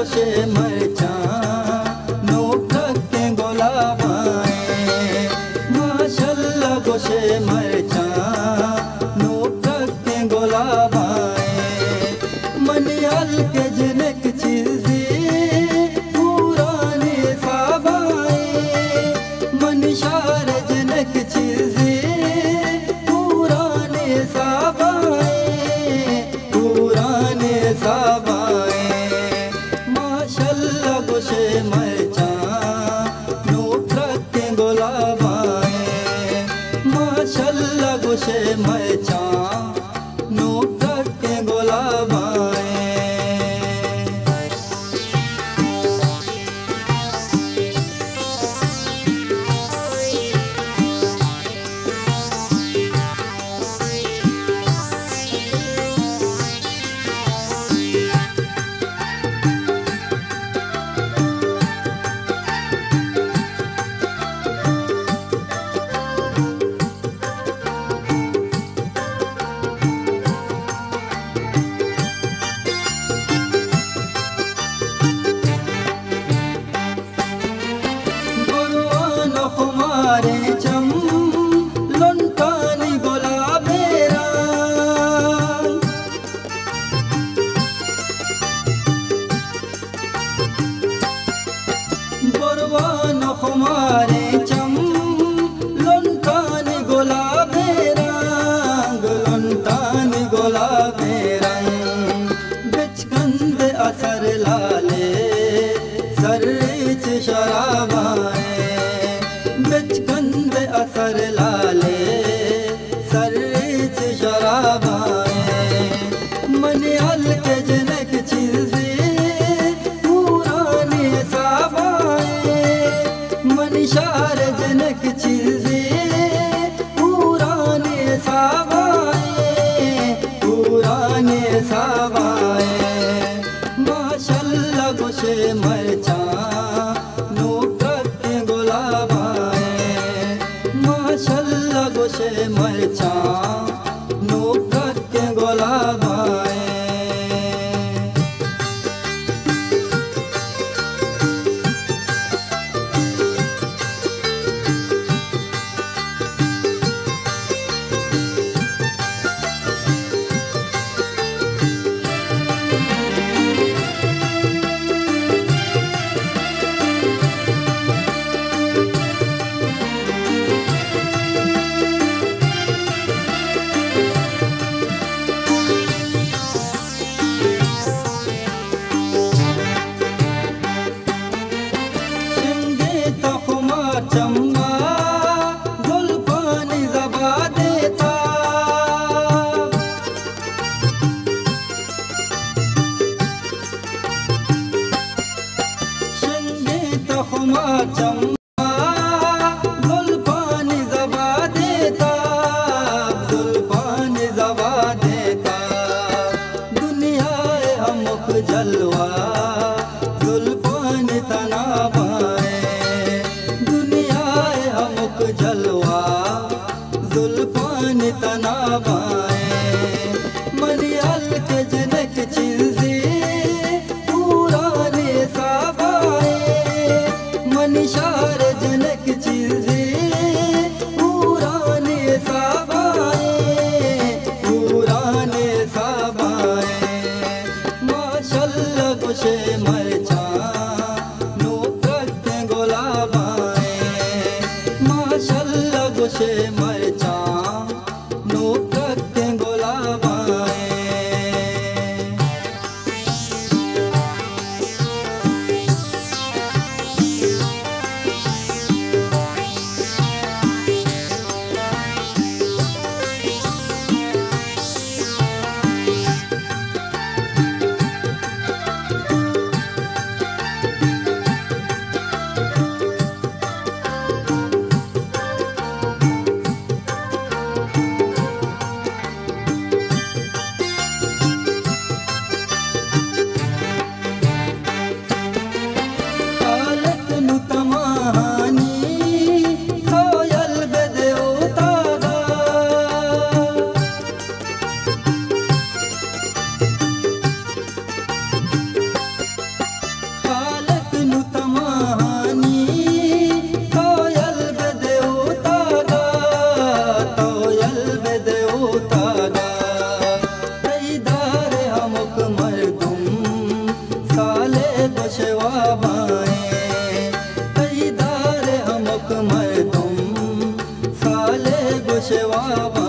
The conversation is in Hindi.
गोशे मरचा नोक के गुलाबाए माशाल्लाह गोशे मरचा नोक के गुलाबाए मनियाल के जनक चीज़ी पुराने साबाए मनिशार जनक चीज़ी पुराने साबाए पुराने साबाए माशाल्लाह गोशे मरचा नोक के गुलाबाए माशाल्लाह गोशे मरचा नोक के गुलाबाए हमारे चम लुंटानी गुलाबेरा बुरवान हमारे चम लुंटानी गुलाबेरा लुंटानी गुलाबेरा बिचकंद असर लाले सर्च शराबाए बिचकंद असर लाले सर्च शराबाए मनियाल के जनक चीज़ी पुराने साबाए मनिशार जनक चीज़ी पुराने साबाए पुराने साबाए माशाल्लाह गोशे मरचा नोक के गुलाबाए माशाल्लाह गोशे मरचा नोक के गुलाबाए चम्मा जुल्फानी ज़बा देता शिंगे तखमा चम्मा जुल्फानी ज़बा देता जुल्फानी ज़बा देता दुनिया हमक जलवा जुल्फानी तनाबाए जलवा जुल्फान तनाबाए मनियाल के जनक चीज़ी पुराने साबाए मनिशार जनक चीज़ी पुराने साबाए पुराने साबाए माशाल्लाह गोशे मरचा नोक के गुलाबाए माशाल्लाह गोशे मरचा नोक के गुलाबाए गुशवा